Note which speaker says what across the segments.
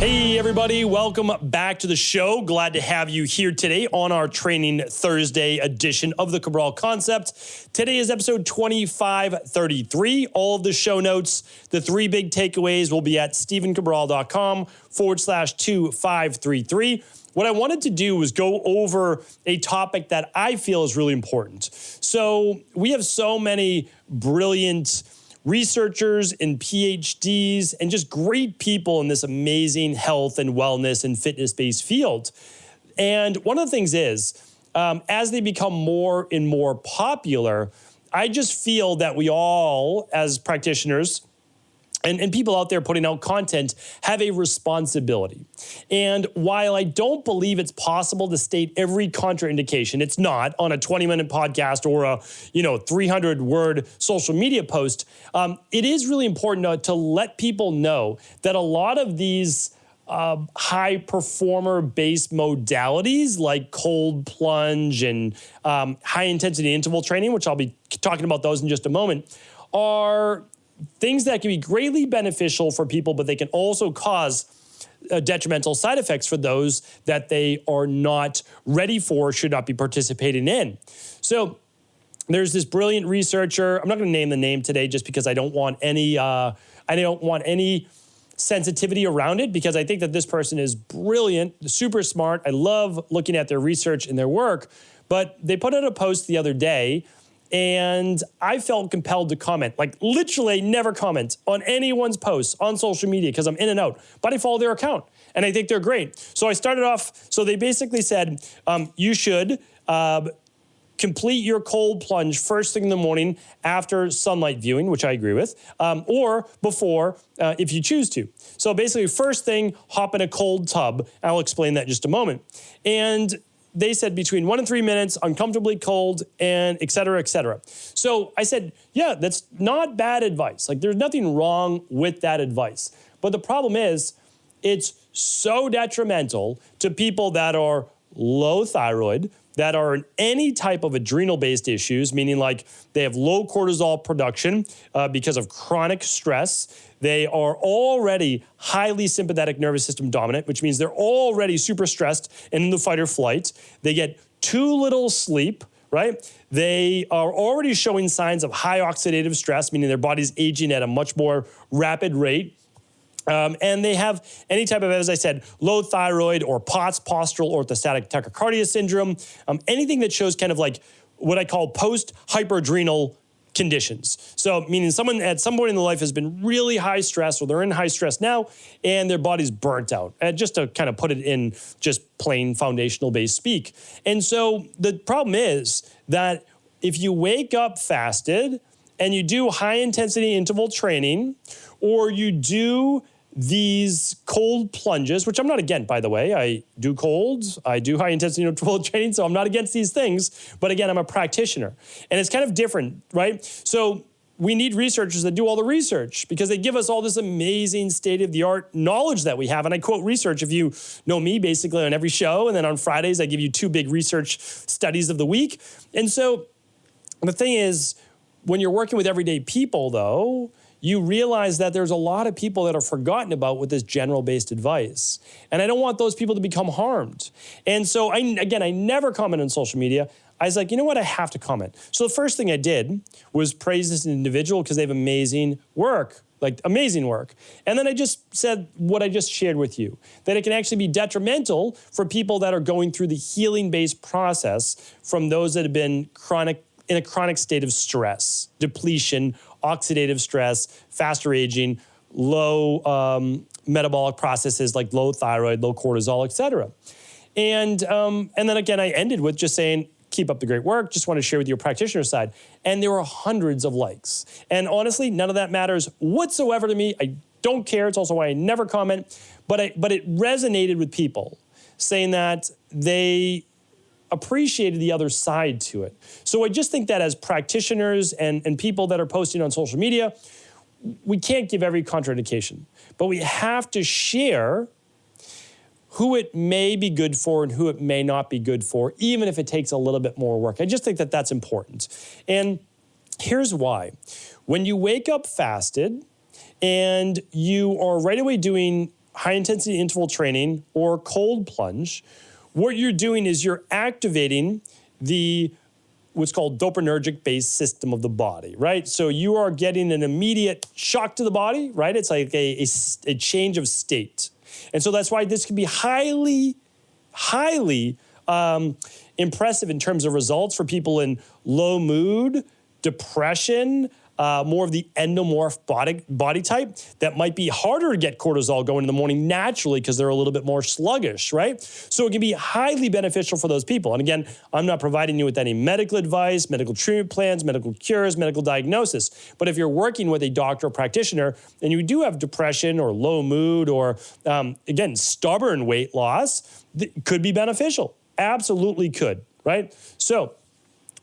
Speaker 1: Hey everybody, welcome back to the show. Glad to have you here today on our Training Thursday edition of the Cabral Concept. Today is episode 2533. All of the show notes, the three big takeaways will be at stephencabral.com/2533. What I wanted to do was go over a topic that I feel is really important. So we have so many brilliant researchers and PhDs and just great people in this amazing health and wellness and fitness-based field. And one of the things is, as they become more and more popular, I just feel that we all, as practitioners, and people out there putting out content have a responsibility. And while I don't believe it's possible to state every contraindication, it's not on a 20-minute podcast or a 300-word social media post, it is really important to let people know that a lot of these high performer based modalities like cold plunge and high intensity interval training, which I'll be talking about those in just a moment, are things that can be greatly beneficial for people, but they can also cause detrimental side effects for those that they are not ready for, should not be participating in. So there's this brilliant researcher. I'm not going to name the name today just because I don't want any sensitivity around it, because I think that this person is brilliant, super smart. I love looking at their research and their work, but they put out a post the other day and I felt compelled to comment. Like literally never comment on anyone's posts on social media because I'm in and out, but I follow their account and I think they're great. So I started off, so they basically said, you should complete your cold plunge first thing in the morning after sunlight viewing, which I agree with, or before if you choose to. So basically first thing, hop in a cold tub. I'll explain that in just a moment. And they said between 1 and 3 minutes, uncomfortably cold, and et cetera, et cetera. So I said, yeah, that's not bad advice. Like there's nothing wrong with that advice. But the problem is it's so detrimental to people that are low thyroid, that are in any type of adrenal-based issues, meaning like they have low cortisol production because of chronic stress. They are already highly sympathetic nervous system dominant, which means they're already super stressed and in the fight or flight. They get too little sleep, right? They are already showing signs of high oxidative stress, meaning their body's aging at a much more rapid rate. And they have any type of, as I said, low thyroid or POTS, postural orthostatic tachycardia syndrome, anything that shows kind of like what I call post-hyperadrenal conditions. So meaning someone at some point in their life has been really high stress, or they're in high stress now and their body's burnt out. And just to kind of put it in just plain foundational based speak. And so the problem is that if you wake up fasted and you do high intensity interval training, or you do these cold plunges, which I'm not against, by the way. I do colds, I do high intensity interval training, so I'm not against these things. But again, I'm a practitioner. And it's kind of different, right? So we need researchers that do all the research because they give us all this amazing state-of-the-art knowledge that we have. And I quote research, if you know me, basically on every show. And then on Fridays, I give you 2 big research studies of the week. And so the thing is, when you're working with everyday people, though, you realize that there's a lot of people that are forgotten about with this general-based advice. And I don't want those people to become harmed. And so, I never comment on social media. I was like, you know what, I have to comment. So the first thing I did was praise this individual because they have amazing work, like amazing work. And then I just said what I just shared with you, that it can actually be detrimental for people that are going through the healing-based process from those that have been in a chronic state of stress, depletion, oxidative stress, faster aging, low metabolic processes like low thyroid, low cortisol, et cetera. And then again, I ended with just saying, keep up the great work. Just want to share with your practitioner side. And there were hundreds of likes. And honestly, none of that matters whatsoever to me. I don't care. It's also why I never comment. But it resonated with people saying that they appreciated the other side to it. So I just think that as practitioners and people that are posting on social media, we can't give every contraindication, but we have to share who it may be good for and who it may not be good for, even if it takes a little bit more work. I just think that that's important. And here's why. When you wake up fasted and you are right away doing high intensity interval training or cold plunge, what you're doing is you're activating what's called dopaminergic-based system of the body, right? So you are getting an immediate shock to the body, right? It's like a change of state. And so that's why this can be highly impressive in terms of results for people in low mood, depression, more of the endomorph body type that might be harder to get cortisol going in the morning naturally because they're a little bit more sluggish, right? So it can be highly beneficial for those people. And again, I'm not providing you with any medical advice, medical treatment plans, medical cures, medical diagnosis. But if you're working with a doctor or practitioner and you do have depression or low mood or, again, stubborn weight loss, it could be beneficial. Absolutely could, right? So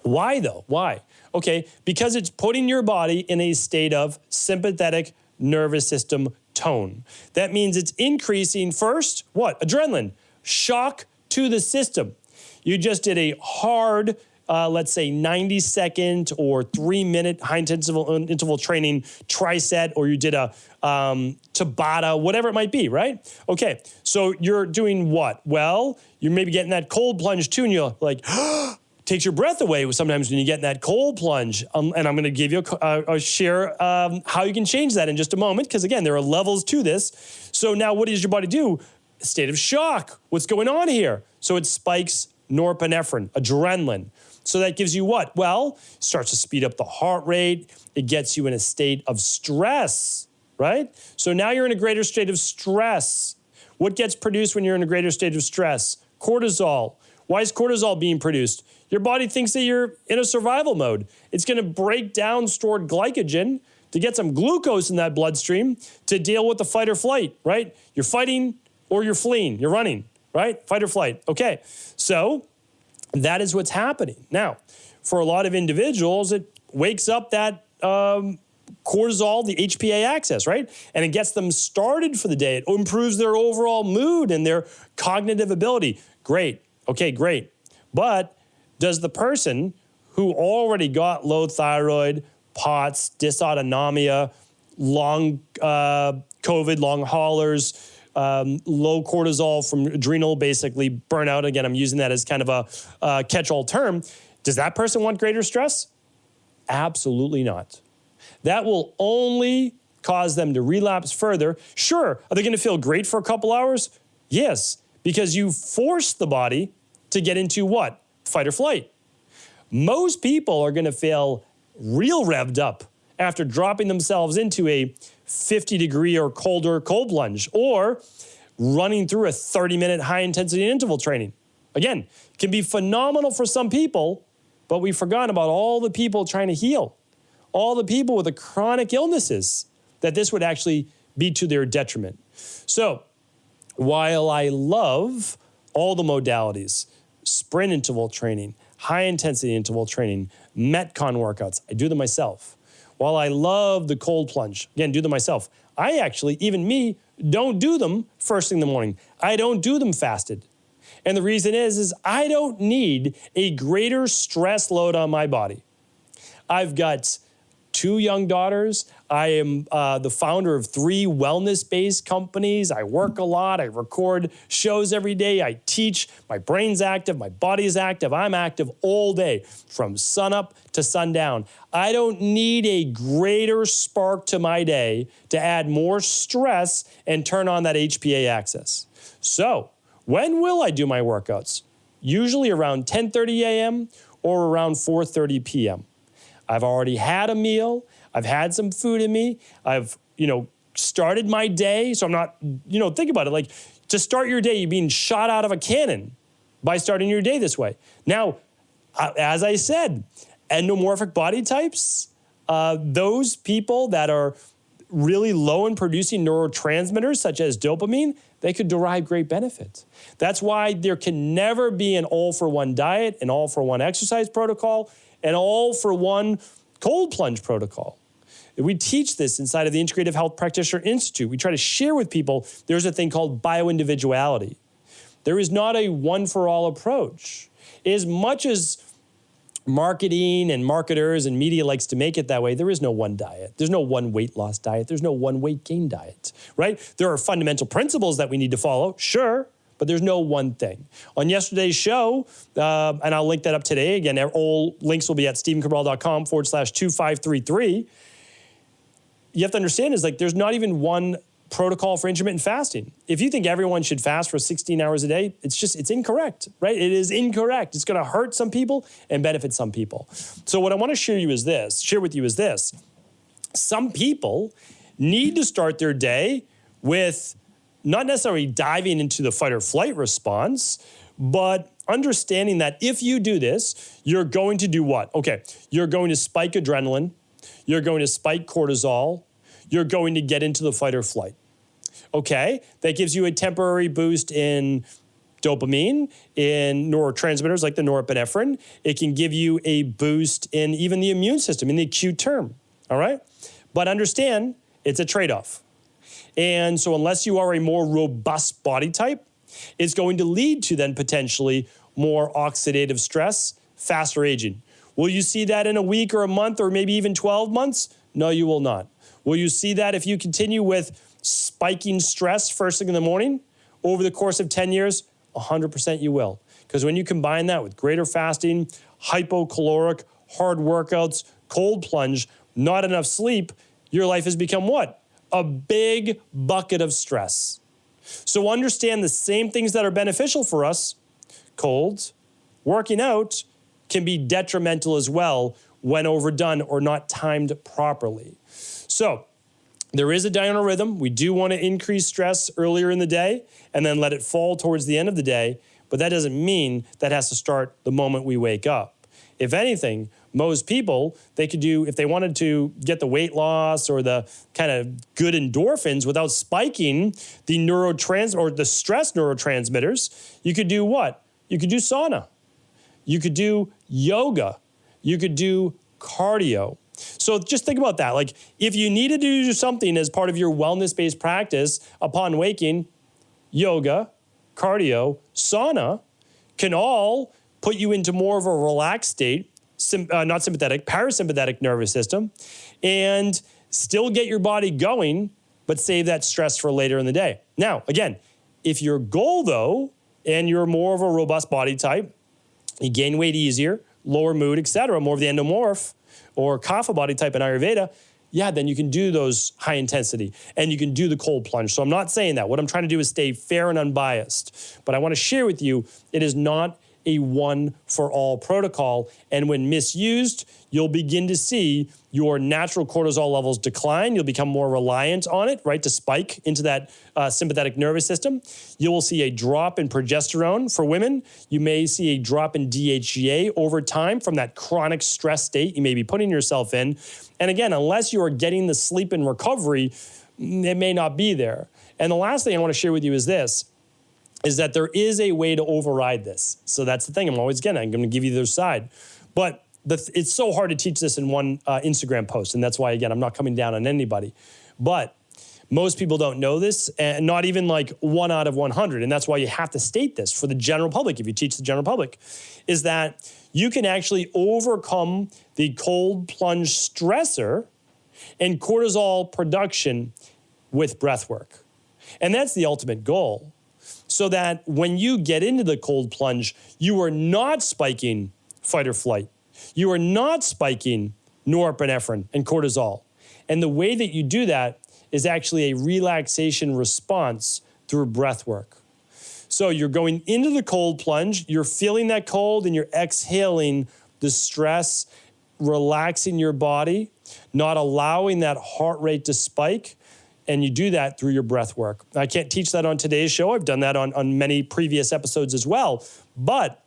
Speaker 1: why though? Why? Okay, because it's putting your body in a state of sympathetic nervous system tone. That means it's increasing first, what? Adrenaline, shock to the system. You just did a hard, let's say 90-second or 3-minute high interval training tricep, or you did a Tabata, whatever it might be, right? Okay, so you're doing what? Well, you're maybe getting that cold plunge too, and you're like, takes your breath away sometimes when you get in that cold plunge. And I'm going to give you a share how you can change that in just a moment, because again, there are levels to this. So now what does your body do? State of shock. What's going on here? So it spikes norepinephrine, adrenaline. So that gives you what? Well, starts to speed up the heart rate. It gets you in a state of stress, right? So now you're in a greater state of stress. What gets produced when you're in a greater state of stress? Cortisol. Why is cortisol being produced? Your body thinks that you're in a survival mode. It's going to break down stored glycogen to get some glucose in that bloodstream to deal with the fight or flight, right? You're fighting or you're fleeing. You're running, right? Fight or flight. Okay, so that is what's happening. Now, for a lot of individuals, it wakes up that cortisol, the HPA axis, right? And it gets them started for the day. It improves their overall mood and their cognitive ability. Great. Okay, great. But does the person who already got low thyroid, POTS, dysautonomia, long COVID, long haulers, low cortisol from adrenal, basically burnout, again, I'm using that as kind of a catch-all term, does that person want greater stress? Absolutely not. That will only cause them to relapse further. Sure, are they going to feel great for a couple hours? Yes, because you force the body to get into what? Fight or flight. Most people are going to feel real revved up after dropping themselves into a 50-degree or colder cold plunge or running through a 30-minute high-intensity interval training. Again, it can be phenomenal for some people, but we've forgotten about all the people trying to heal, all the people with the chronic illnesses, that this would actually be to their detriment. So while I love all the modalities, sprint interval training, high intensity interval training, Metcon workouts, I do them myself. While I love the cold plunge, again, do them myself. I actually, even me, don't do them first thing in the morning. I don't do them fasted. And the reason is I don't need a greater stress load on my body. I've got 2 young daughters. I am the founder of 3 wellness-based companies. I work a lot. I record shows every day. I teach. My brain's active. My body's active. I'm active all day from sunup to sundown. I don't need a greater spark to my day to add more stress and turn on that HPA axis. So when will I do my workouts? Usually around 10:30 a.m. or around 4:30 p.m. I've already had a meal. I've had some food in me. I've, started my day. So I'm not, think about it. Like, to start your day, you're being shot out of a cannon by starting your day this way. Now, as I said, endomorphic body types, those people that are really low in producing neurotransmitters such as dopamine, they could derive great benefit. That's why there can never be an all-for-one diet, an all-for-one exercise protocol, an all-for-one cold plunge protocol. We teach this inside of the Integrative Health Practitioner Institute. We try to share with people there's a thing called bio-individuality. There is not a one-for-all approach. As much as marketing and marketers and media likes to make it that way, there is no one diet. There's no one weight loss diet. There's no one weight gain diet, right? There are fundamental principles that we need to follow, sure, but there's no one thing. On yesterday's show, and I'll link that up today. Again, all links will be at stephencabral.com/2533. You have to understand is like there's not even one protocol for intermittent fasting. If you think everyone should fast for 16 hours a day, it's incorrect, right? It is incorrect. It's going to hurt some people and benefit some people. So what I want to share with you is this. Some people need to start their day with not necessarily diving into the fight or flight response, but understanding that if you do this, you're going to do what? Okay, you're going to spike adrenaline, you're going to spike cortisol, you're going to get into the fight or flight. Okay, that gives you a temporary boost in dopamine, in neurotransmitters like the norepinephrine. It can give you a boost in even the immune system in the acute term, all right? But understand, it's a trade-off. And so unless you are a more robust body type, it's going to lead to then potentially more oxidative stress, faster aging. Will you see that in a week or a month or maybe even 12 months? No, you will not. Will you see that if you continue with spiking stress first thing in the morning over the course of 10 years? 100% you will. Because when you combine that with greater fasting, hypocaloric, hard workouts, cold plunge, not enough sleep, your life has become what? A big bucket of stress. So understand the same things that are beneficial for us, colds, working out, can be detrimental as well when overdone or not timed properly. So there is a diurnal rhythm. We do want to increase stress earlier in the day and then let it fall towards the end of the day, but that doesn't mean that has to start the moment we wake up. If anything, most people, they could do, if they wanted to get the weight loss or the kind of good endorphins without spiking the the stress neurotransmitters, you could do what? You could do sauna. You could do yoga. You could do cardio. So just think about that. Like if you needed to do something as part of your wellness-based practice upon waking, yoga, cardio, sauna can all put you into more of a relaxed state, not sympathetic, parasympathetic nervous system, and still get your body going, but save that stress for later in the day. Now, again, if your goal though, and you're more of a robust body type, you gain weight easier, lower mood, etc., more of the endomorph or kapha body type in Ayurveda, yeah, then you can do those high intensity and you can do the cold plunge. So I'm not saying that. What I'm trying to do is stay fair and unbiased. But I want to share with you, it is not a one-for-all protocol. And when misused, you'll begin to see your natural cortisol levels decline. You'll become more reliant on it, right, to spike into that sympathetic nervous system. You will see a drop in progesterone for women. You may see a drop in DHEA over time from that chronic stress state you may be putting yourself in. And again, unless you are getting the sleep and recovery, it may not be there. And the last thing I want to share with you is this, is that there is a way to override this. So that's the thing. I'm going to give you the other side. But it's so hard to teach this in one Instagram post. And that's why, again, I'm not coming down on anybody. But most people don't know this, and not even like 1 out of 100. And that's why you have to state this for the general public, if you teach the general public, is that you can actually overcome the cold plunge stressor and cortisol production with breath work. And that's the ultimate goal. So that when you get into the cold plunge, you are not spiking fight or flight. You are not spiking norepinephrine and cortisol. And the way that you do that is actually a relaxation response through breath work. So you're going into the cold plunge, you're feeling that cold, and you're exhaling the stress, relaxing your body, not allowing that heart rate to spike. And you do that through your breath work. I can't teach that on today's show. I've done that on many previous episodes as well. But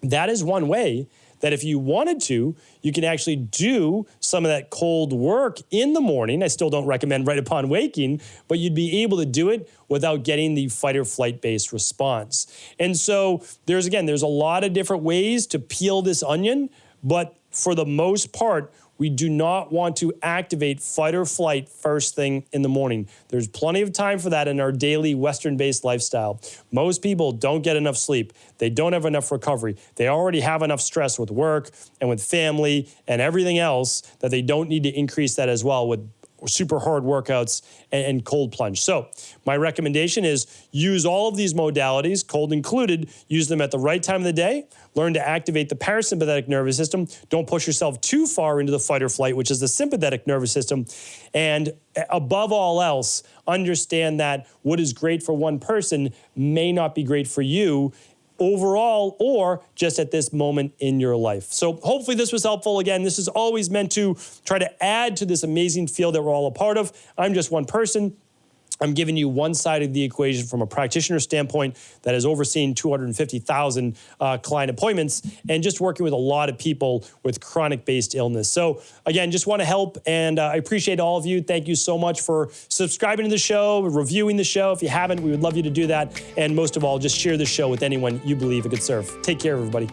Speaker 1: that is one way that if you wanted to, you can actually do some of that cold work in the morning. I still don't recommend right upon waking, but you'd be able to do it without getting the fight or flight based response. And so there's a lot of different ways to peel this onion, but for the most part, we do not want to activate fight or flight first thing in the morning. There's plenty of time for that in our daily Western-based lifestyle. Most people don't get enough sleep. They don't have enough recovery. They already have enough stress with work and with family and everything else that they don't need to increase that as well with super hard workouts and cold plunge. So my recommendation is use all of these modalities, cold included, use them at the right time of the day, learn to activate the parasympathetic nervous system. Don't push yourself too far into the fight or flight, which is the sympathetic nervous system. And above all else, understand that what is great for one person may not be great for you overall or just at this moment in your life. So hopefully this was helpful. Again, this is always meant to try to add to this amazing field that we're all a part of. I'm just one person. I'm giving you one side of the equation from a practitioner standpoint that has overseen 250,000 client appointments and just working with a lot of people with chronic-based illness. So again, just want to help, and I appreciate all of you. Thank you so much for subscribing to the show, reviewing the show. If you haven't, we would love you to do that. And most of all, just share the show with anyone you believe it could serve. Take care, everybody.